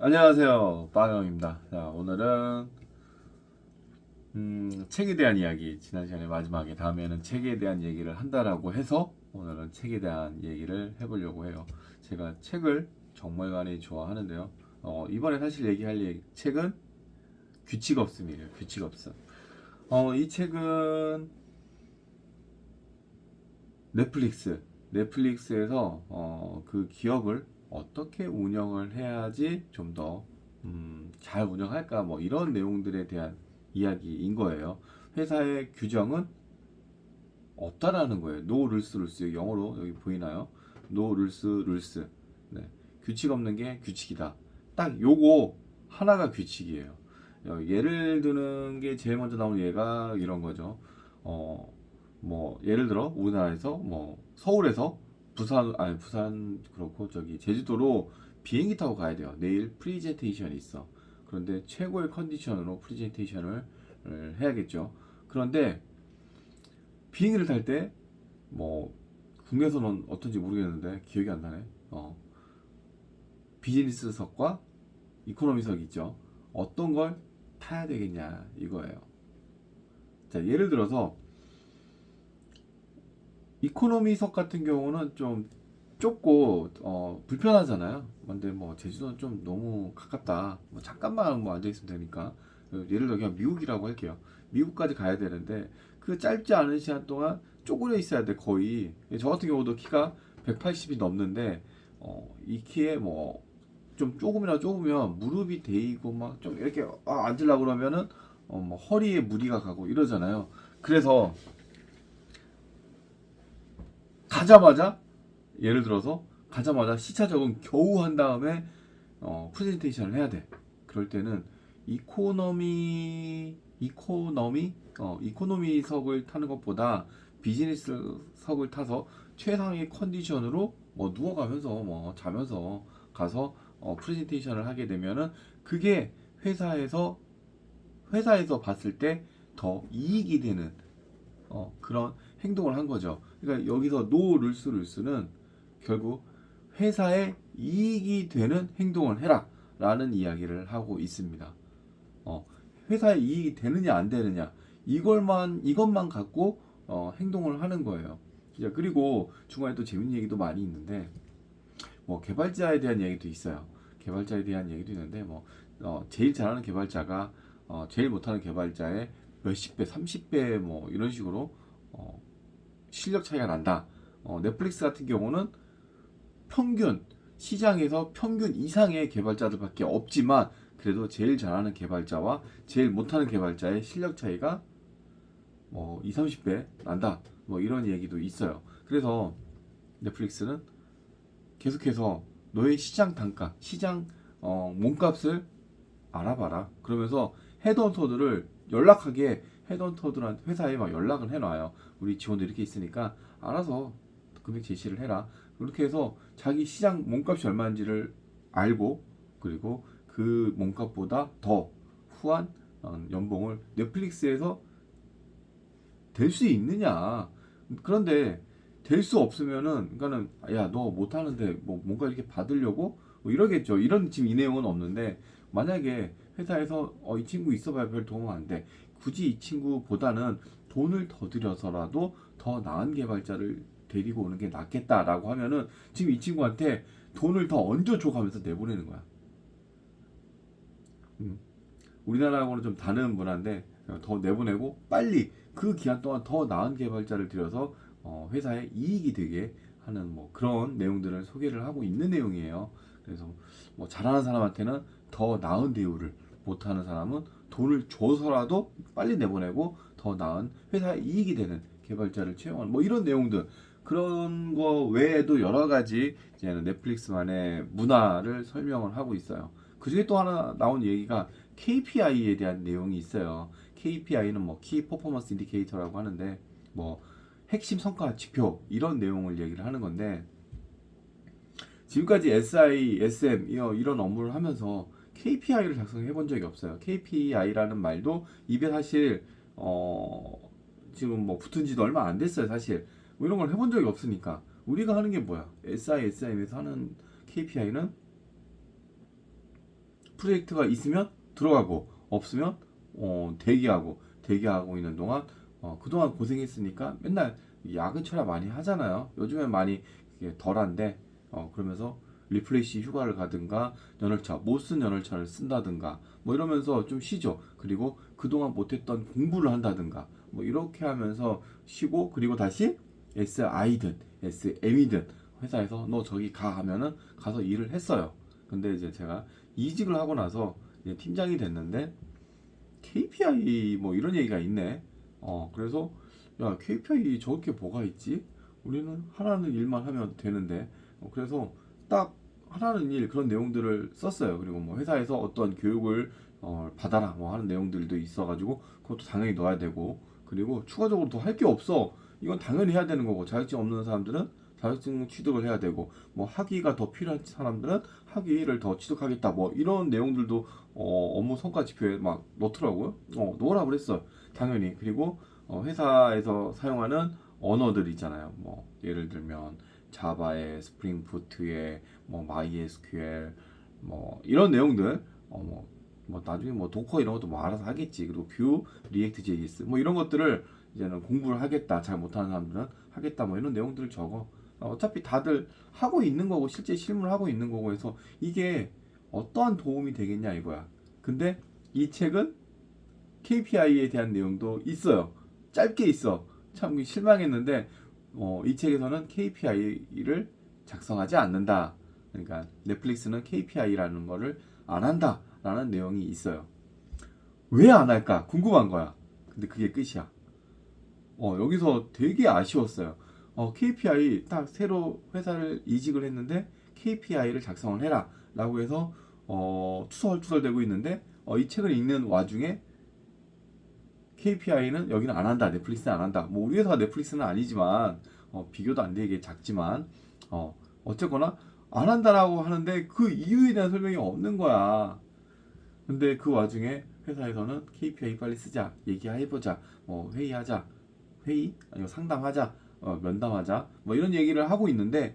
안녕하세요, 빠경입니다. 자, 오늘은 책에 대한 이야기, 지난 시간에 마지막에 다음에는 책에 대한 얘기를 한다라고 해서 오늘은 책에 대한 얘기를 해보려고 해요. 제가 책을 정말 많이 좋아하는데요. 이번에 사실 얘기할 책은 규칙 없음이에요. 규칙 없음. 이 책은 넷플릭스에서 그 기업을 어떻게 운영을 해야지 좀 더 잘 운영할까 뭐 이런 내용들에 대한 이야기인 거예요. 회사의 규정은 없다라는 거예요. No rules, rules. 영어로 여기 보이나요? No rules, rules. 네. 규칙 없는 게 규칙이다. 딱 요거 하나가 규칙이에요. 예를 드는 게 제일 먼저 나온 예가 이런 거죠. 뭐 예를 들어 우리나라에서 뭐 서울에서 부산 그렇고 저기 제주도로 비행기 타고 가야 돼요. 내일 프리젠테이션이 있어. 그런데 최고의 컨디션으로 프리젠테이션을 해야겠죠. 그런데 비행기를 탈 때 뭐 국내에서는 어떤지 모르겠는데 기억이 안 나네. 비즈니스석과 이코노미석이 있죠. 어떤 걸 타야 되겠냐 이거예요. 자, 예를 들어서 이코노미석 같은 경우는 좀 좁고 불편하잖아요. 근데 뭐 제주도는 좀 너무 가깝다. 뭐 잠깐만 뭐 앉아 있으면 되니까. 예를 들어 그냥 미국이라고 할게요. 미국까지 가야 되는데 그 짧지 않은 시간 동안 쪼그려 있어야 돼 거의. 저 같은 경우도 키가 180이 넘는데 이 키에 뭐 좀 조금이나 좁으면 무릎이 데이고 막 좀 이렇게 앉으려고 그러면은 뭐 허리에 무리가 가고 이러잖아요. 그래서 가자마자 예를 들어서 가자마자 시차 적응 겨우 한 다음에 프레젠테이션을 해야 돼. 그럴 때는 이코노미석을 타는 것보다 비즈니스석을 타서 최상의 컨디션으로 뭐 누워가면서 뭐 자면서 가서 프레젠테이션을 하게 되면은 그게 회사에서 봤을 때 더 이익이 되는 그런 행동을 한 거죠. 그러니까 여기서 노 룰스는 결국 회사에 이익이 되는 행동을 해라 라는 이야기를 하고 있습니다. 어, 회사에 이익이 되느냐 안 되느냐 이것만 갖고 행동을 하는 거예요. 그리고 중간에 또 재밌는 얘기도 많이 있는데 뭐 개발자에 대한 얘기도 있어요. 개발자에 대한 얘기도 있는데 뭐 제일 잘하는 개발자가 제일 못하는 개발자의 몇십 배, 30배 뭐 이런 식으로 어, 실력 차이가 난다. 넷플릭스 같은 경우는 평균 시장에서 평균 이상의 개발자들밖에 없지만 그래도 제일 잘하는 개발자와 제일 못하는 개발자의 실력 차이가 뭐 2, 30배 난다. 뭐 이런 얘기도 있어요. 그래서 넷플릭스는 계속해서 너의 시장 단가, 시장 몸값을 알아봐라. 그러면서 헤드헌터들을 연락하게 헤드헌터들한테 회사에 막 연락을 해놔요. 우리 지원도 이렇게 있으니까 알아서 금액 제시를 해라. 그렇게 해서 자기 시장 몸값이 얼마인지를 알고 그리고 그 몸값보다 더 후한 연봉을 넷플릭스에서 될 수 있느냐. 그런데 될 수 없으면은 그러니까는 야 너 못하는데 뭐 뭔가 이렇게 받으려고 뭐 이러겠죠. 이런 지금 이 내용은 없는데 만약에 회사에서 이 친구 있어봐야 별 도움 안 돼. 굳이 이 친구보다는 돈을 더 들여서라도 더 나은 개발자를 데리고 오는 게 낫겠다라고 하면은 지금 이 친구한테 돈을 더 얹어줘 가면서 내보내는 거야. 음. 우리나라하고는 좀 다른 문화인데 더 내보내고 빨리 그 기간 동안 더 나은 개발자를 들여서 회사에 이익이 되게 하는 뭐 그런 내용들을 소개를 하고 있는 내용이에요. 그래서 뭐 잘하는 사람한테는 더 나은 대우를 못하는 사람은 돈을 줘서라도 빨리 내보내고 더 나은 회사에 이익이 되는 개발자를 채용하는 뭐 이런 내용들 그런 거 외에도 여러 가지 이제 넷플릭스만의 문화를 설명을 하고 있어요. 그 중에 또 하나 나온 얘기가 KPI에 대한 내용이 있어요. KPI는 뭐 키 퍼포먼스 인디케이터라고 하는데 뭐 핵심 성과 지표 이런 내용을 얘기를 하는 건데 지금까지 SI, SM 이런 업무를 하면서 KPI를 작성해 본 적이 없어요. KPI라는 말도 입에 사실 지금 뭐 붙은 지도 얼마 안 됐어요, 사실. 뭐 이런 걸 해본 적이 없으니까. 우리가 하는 게 뭐야? SI, SM에서 하는 KPI는 프로젝트가 있으면 들어가고 없으면 대기하고 있는 동안 그동안 고생했으니까 맨날 야근 철야 많이 하잖아요. 요즘엔 많이 이게 덜한데 그러면서 리플레시 휴가를 가든가 연월차 못 쓴 연월차를 쓴다든가 뭐 이러면서 좀 쉬죠. 그리고 그동안 못했던 공부를 한다든가 뭐 이렇게 하면서 쉬고 그리고 다시 SI든 SM이든 회사에서 너 저기 가 하면은 가서 일을 했어요. 근데 이제 제가 이직을 하고 나서 이제 팀장이 됐는데 KPI 뭐 이런 얘기가 있네. 그래서 야 KPI 저렇게 뭐가 있지? 우리는 하라는 일만 하면 되는데 그래서 딱 하라는 일 그런 내용들을 썼어요. 그리고 뭐 회사에서 어떤 교육을 받아라 뭐 하는 내용들도 있어가지고 그것도 당연히 넣어야 되고 그리고 추가적으로 더 할 게 없어. 이건 당연히 해야 되는 거고 자격증 없는 사람들은 자격증 취득을 해야 되고 뭐 학위가 더 필요한 사람들은 학위를 더 취득하겠다 뭐 이런 내용들도 업무 성과 지표에 막 넣더라고요. 넣으라 그랬어요. 당연히. 그리고 회사에서 사용하는 언어들 있잖아요. 뭐 예를 들면 자바에 스프링 부트에 뭐 MySQL 뭐 이런 내용들 뭐 나중에 뭐 도커 이런 것도 뭐 알아서 하겠지. 그리고 뷰, 리액트 JS 뭐 이런 것들을 이제는 공부를 하겠다. 잘 못하는 사람들은 하겠다. 뭐 이런 내용들을 적어. 어차피 다들 하고 있는 거고 실제 실무를 하고 있는 거고 해서 이게 어떠한 도움이 되겠냐 이거야. 근데 이 책은 KPI에 대한 내용도 있어요. 짧게 있어. 참 실망했는데 이 책에서는 KPI를 작성하지 않는다. 그러니까 넷플릭스는 KPI라는 거를 안 한다라는 내용이 있어요. 왜 안 할까? 궁금한 거야. 근데 그게 끝이야. 여기서 되게 아쉬웠어요. KPI 딱 새로 회사를 이직을 했는데 KPI를 작성을 해라 라고 해서 투덜투덜대고 있는데 이 책을 읽는 와중에 KPI는 여기는 안 한다. 넷플릭스는 안 한다. 뭐 우리 회사가 넷플릭스는 아니지만 비교도 안 되게 작지만 어쨌거나 안 한다라고 하는데 그 이유에 대한 설명이 없는 거야. 근데 그 와중에 회사에서는 KPI 빨리 쓰자. 얘기해보자. 뭐 회의하자. 회의? 아니면 상담하자. 면담하자. 뭐 이런 얘기를 하고 있는데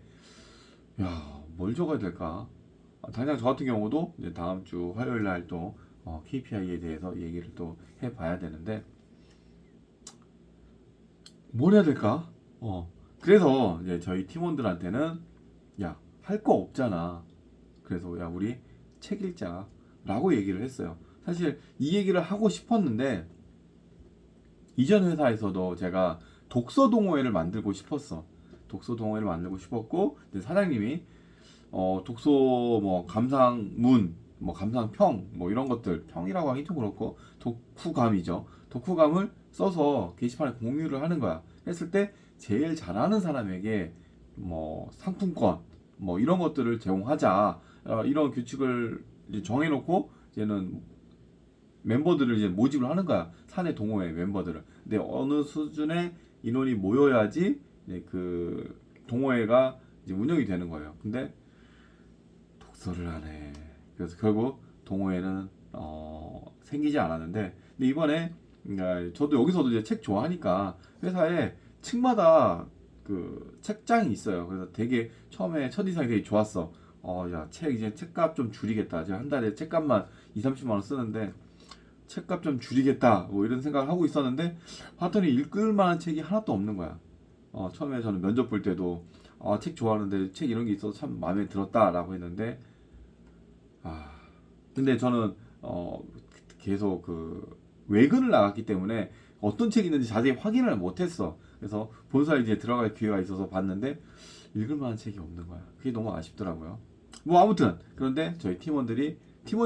야, 뭘 적어야 될까? 당장 저 같은 경우도 이제 다음 주 화요일 날 또 KPI에 대해서 얘기를 또 해봐야 되는데 뭘 해야 될까? 그래서 이제 저희 팀원들한테는 야, 할 거 없잖아. 그래서 야, 우리 책 읽자라고 얘기를 했어요. 사실 이 얘기를 하고 싶었는데 이전 회사에서도 제가 독서 동호회를 만들고 싶었어. 독서 동호회를 만들고 싶었고 이제 사장님이 독서 뭐 감상문, 뭐 감상평, 뭐 이런 것들 평이라고 하기 좀 그렇고 독후감이죠. 독후감을 써서 게시판에 공유를 하는 거야. 했을 때 제일 잘하는 사람에게 뭐 상품권, 뭐 이런 것들을 제공하자. 이런 규칙을 이제 정해놓고 이제는 멤버들을 이제 모집을 하는 거야. 사내 동호회 멤버들을. 근데 어느 수준의 인원이 모여야지 이제 그 동호회가 이제 운영이 되는 거예요. 근데 독서를 하네. 그래서 결국 동호회는 생기지 않았는데, 근데 이번에 그러니까 저도 여기서도 이제 책 좋아하니까 회사에 층마다 그 책장이 있어요. 그래서 되게 처음에 첫인상이 되게 좋았어. 야, 이제 책값 좀 줄이겠다. 제가 한 달에 책값만 2, 30만 원 쓰는데 책값 좀 줄이겠다. 뭐 이런 생각을 하고 있었는데 봤더니 읽을 만한 책이 하나도 없는 거야. 처음에 저는 면접 볼 때도 책 좋아하는데 책 이런 게 있어서 참 마음에 들었다라고 했는데 아, 근데 저는 계속 그 외근을 나갔기 때문에 어떤 책이 있는지 자세히 확인을 못했어. 그래서 본사에 이제 들어갈 기회가 있어서 봤는데 읽을 만한 책이 없는 거야. 그게 너무 아쉽더라고요. 뭐 아무튼 그런데 저희 팀원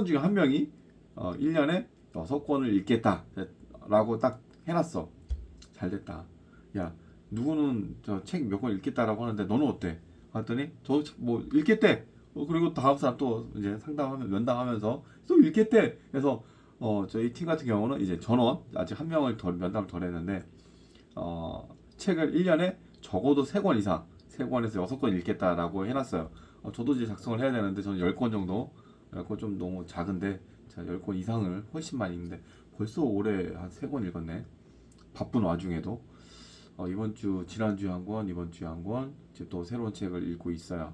중에 한 명이 1년에 6권을 읽겠다라고 딱 해놨어. 잘 됐다. 야, 누구는 저 책 몇 권 읽겠다라고 하는데 너는 어때? 봤더니 저 뭐 읽겠대. 그리고 다음 사람 또 이제 상담하면 면담하면서 또 읽겠대. 그래서 저희 팀 같은 경우는 이제 전원 아직 한 명을 더 면담을 덜 했는데 책을 1년에 적어도 3권 이상 3권에서 6권 읽겠다라고 해놨어요. 저도 이제 작성을 해야 되는데 저는 10권 정도 10권 좀 너무 작은데 제가 10권 이상을 훨씬 많이 읽는데 벌써 올해 한 3권 읽었네. 바쁜 와중에도 이번 주 지난주에 한 권, 이번 주에 한 권, 이제 또 새로운 책을 읽고 있어요.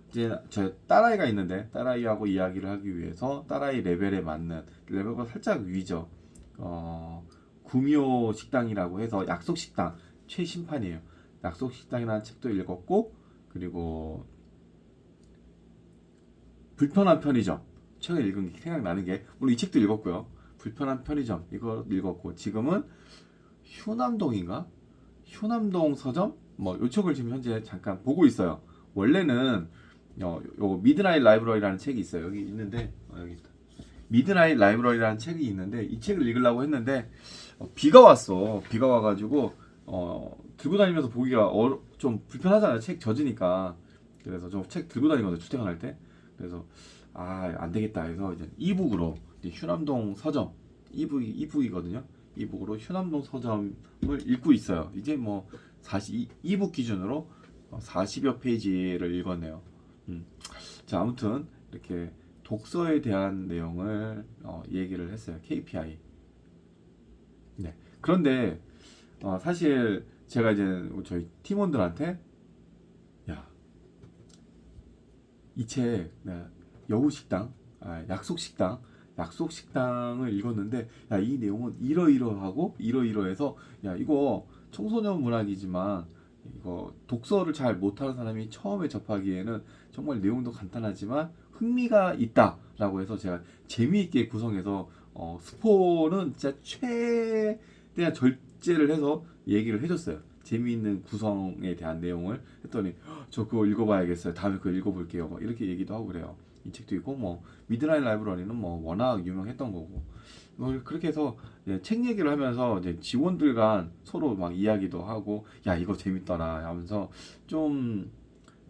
이제 저 딸아이가 있는데 딸아이하고 이야기를 하기 위해서 딸아이 레벨에 맞는 레벨보다 살짝 위죠. 구미호 식당이라고 해서 약속 식당 최신판이에요. 약속 식당이라는 책도 읽었고 그리고 불편한 편의점 최근에 읽은 게 생각나는 게 물론 이 책도 읽었고요. 불편한 편의점 이거 읽었고 지금은 휴남동인가? 휴남동 서점 뭐 요 책을 지금 현재 잠깐 보고 있어요. 원래는 요 미드나잇 라이브러리라는 책이 있어요. 여기 있는데 여기 있다. 미드나잇 라이브러리라는 책이 있는데 이 책을 읽으려고 했는데 비가 왔어. 비가 와가지고 들고 다니면서 보기가 좀 불편하잖아요. 책 젖으니까. 그래서 좀 책 들고 다니거든요. 출퇴근할 때. 그래서 안 되겠다 해서 이제 이북으로 이제 휴남동 서점 이북이거든요. 이북으로 휴남동 서점을 읽고 있어요. 이제 뭐 2북 기준으로 40여 페이지를 읽었네요. 자, 아무튼 이렇게 독서에 대한 내용을 얘기를 했어요. KPI. 네. 그런데 사실 제가 이제 저희 팀원들한테 야, 이 책 여우식당, 약속식당을 읽었는데 야, 이 내용은 이러이러하고 이러이러해서 야, 이거 청소년 문학이지만 이거 독서를 잘 못하는 사람이 처음에 접하기에는 정말 내용도 간단하지만 흥미가 있다라고 해서 제가 재미있게 구성해서 스포는 진짜 최대한 절제를 해서 얘기를 해줬어요. 재미있는 구성에 대한 내용을 했더니 저 그거 읽어봐야겠어요. 다음에 그거 읽어볼게요. 뭐 이렇게 얘기도 하고 그래요. 이 책도 있고 뭐 미드나잇 라이브러리는 뭐 워낙 유명했던 거고 뭐 그렇게 해서 책 얘기를 하면서 이제 직원들 간 서로 막 이야기도 하고 야 이거 재밌더라 하면서 좀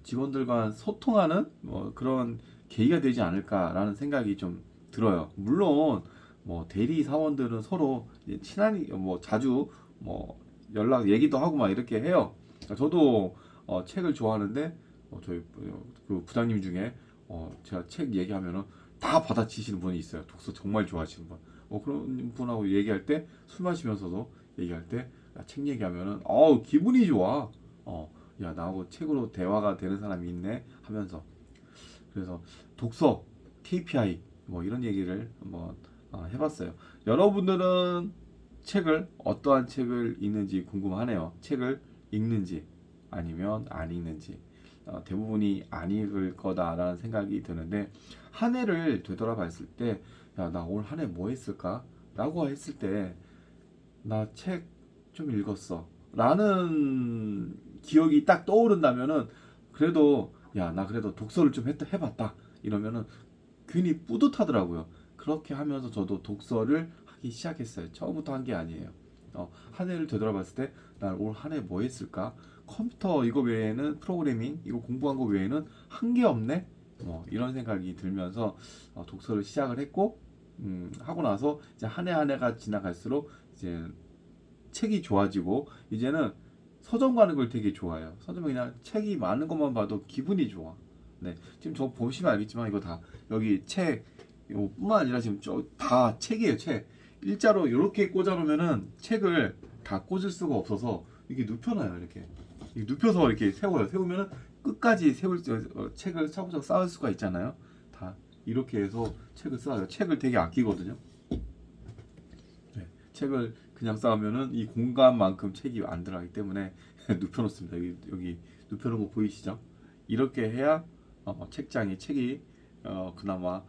직원들 간 소통하는 뭐 그런 계기가 되지 않을까라는 생각이 좀 들어요. 물론 뭐 대리 사원들은 서로 친하니 뭐 자주 뭐 연락 얘기도 하고 막 이렇게 해요. 저도 책을 좋아하는데 저희 그 부장님 중에 제가 책 얘기하면은 다 받아치시는 분이 있어요. 독서 정말 좋아하시는 분. 그런 분하고 얘기할 때 술 마시면서도 얘기할 때 책 얘기하면은 기분이 좋아. 야 나하고 책으로 대화가 되는 사람이 있네 하면서 그래서 독서 KPI 뭐 이런 얘기를 한번 해봤어요. 여러분들은 책을 어떠한 책을 읽는지 궁금하네요. 책을 읽는지 아니면 안 읽는지 대부분이 안 읽을 거다라는 생각이 드는데 한 해를 되돌아봤을 때 야, 나 올 한 해 뭐 했을까? 라고 했을 때 나 책 좀 읽었어 라는 기억이 딱 떠오른다면은 그래도 야, 나 그래도 독서를 좀 해봤다 이러면은 괜히 뿌듯하더라고요. 그렇게 하면서 저도 독서를 하기 시작했어요. 처음부터 한 게 아니에요. 한 해를 되돌아봤을 때 난 올 한 해 뭐 했을까? 컴퓨터 이거 외에는 프로그래밍 이거 공부한 거 외에는 한 게 없네. 이런 생각이 들면서 독서를 시작을 했고 하고 나서 이제 한 해 한 해가 지나갈수록 이제 책이 좋아지고 이제는 서점 가는 걸 되게 좋아해요. 서점에 그냥 책이 많은 것만 봐도 기분이 좋아. 네, 지금 저 보시면 알겠지만 이거 다 여기 책 뿐만 아니라 지금 다 책이에요. 책 일자로 이렇게 꽂아놓으면은 책을 다 꽂을 수가 없어서 이게 눕혀놔요. 이렇게 눕혀서 이렇게 세우면은 끝까지 책을 차곡차곡 쌓을 수가 있잖아요. 다 이렇게 해서 책을 쌓아요. 책을 되게 아끼거든요. 네, 책을 그냥 쌓으면은 이 공간만큼 책이 안 들어가기 때문에 눕혀놓습니다. 여기 눕혀놓은 거 보이시죠? 이렇게 해야 책장에 책이 그나마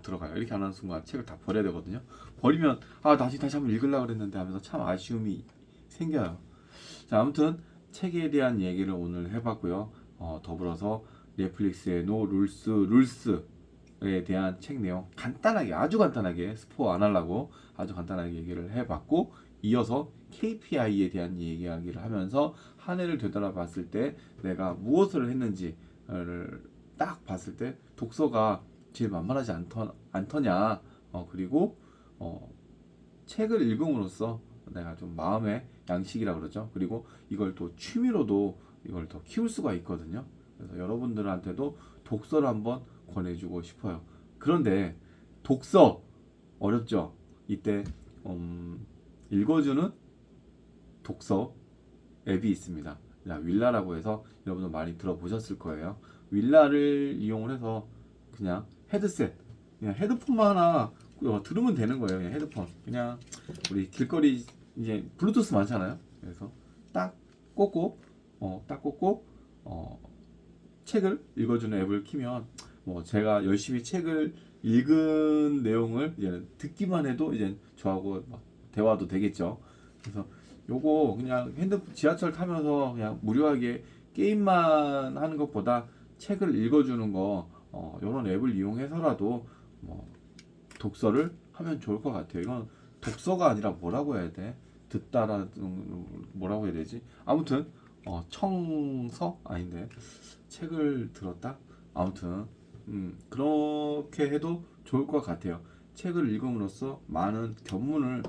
들어가요. 이렇게 안 하는 순간 책을 다 버려야 되거든요. 버리면 다시 한번 읽으려고 그랬는데 하면서 참 아쉬움이 생겨요. 자, 아무튼 책에 대한 얘기를 오늘 해봤고요. 더불어서 넷플릭스의 노 룰스에 대한 책 내용 간단하게 아주 간단하게 스포 안 하려고 아주 간단하게 얘기를 해봤고 이어서 KPI에 대한 이야기를 하면서 한 해를 되돌아봤을 때 내가 무엇을 했는지를 딱 봤을 때 독서가 제일 만만하지 않더냐. 그리고 책을 읽음으로써 내가 좀 마음의 양식이라 그러죠. 그리고 이걸 또 취미로도 이걸 더 키울 수가 있거든요. 그래서 여러분들한테도 독서를 한번 권해주고 싶어요. 그런데 독서 어렵죠. 이때 읽어주는 독서 앱이 있습니다. 윌라라고 해서 여러분들 많이 들어보셨을 거예요. 윌라를 이용을 해서 그냥 헤드셋, 그냥 헤드폰만 하나 들으면 되는 거예요. 그냥 헤드폰. 그냥 우리 길거리 이제 블루투스 많잖아요. 그래서 딱 꽂고 딱 꽂고 책을 읽어주는 앱을 키면 뭐 제가 열심히 책을 읽은 내용을 이제 듣기만 해도 이제 저하고 막 대화도 되겠죠. 그래서 요거 그냥 핸드폰 지하철 타면서 그냥 무료하게 게임만 하는 것보다 책을 읽어주는 거 이런 앱을 이용해서라도 뭐 독서를 하면 좋을 것 같아요. 이건 독서가 아니라 뭐라고 해야 돼? 듣다라는 뭐라고 해야 되지? 아무튼 청서 아닌데 책을 들었다. 아무튼 그렇게 해도 좋을 것 같아요. 책을 읽음으로써 많은 견문을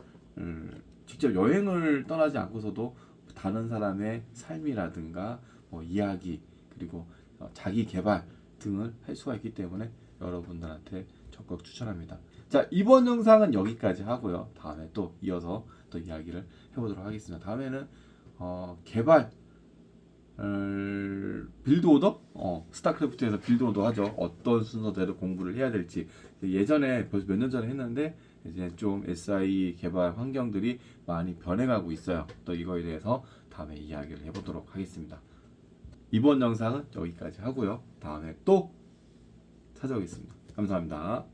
직접 여행을 떠나지 않고서도 다른 사람의 삶이라든가 뭐 이야기 그리고 자기 개발 등을 할 수가 있기 때문에 여러분들한테 적극 추천합니다. 자, 이번 영상은 여기까지 하고요. 다음에 또 이어서 또 이야기를 해보도록 하겠습니다. 다음에는 개발 빌드 오더? 스타크래프트에서 빌드 오더 하죠. 어떤 순서대로 공부를 해야 될지 예전에 벌써 몇 년 전에 했는데 이제 좀 SI 개발 환경들이 많이 변해가고 있어요. 또 이거에 대해서 다음에 이야기를 해보도록 하겠습니다. 이번 영상은 여기까지 하고요. 다음에 또 찾아오겠습니다. 감사합니다.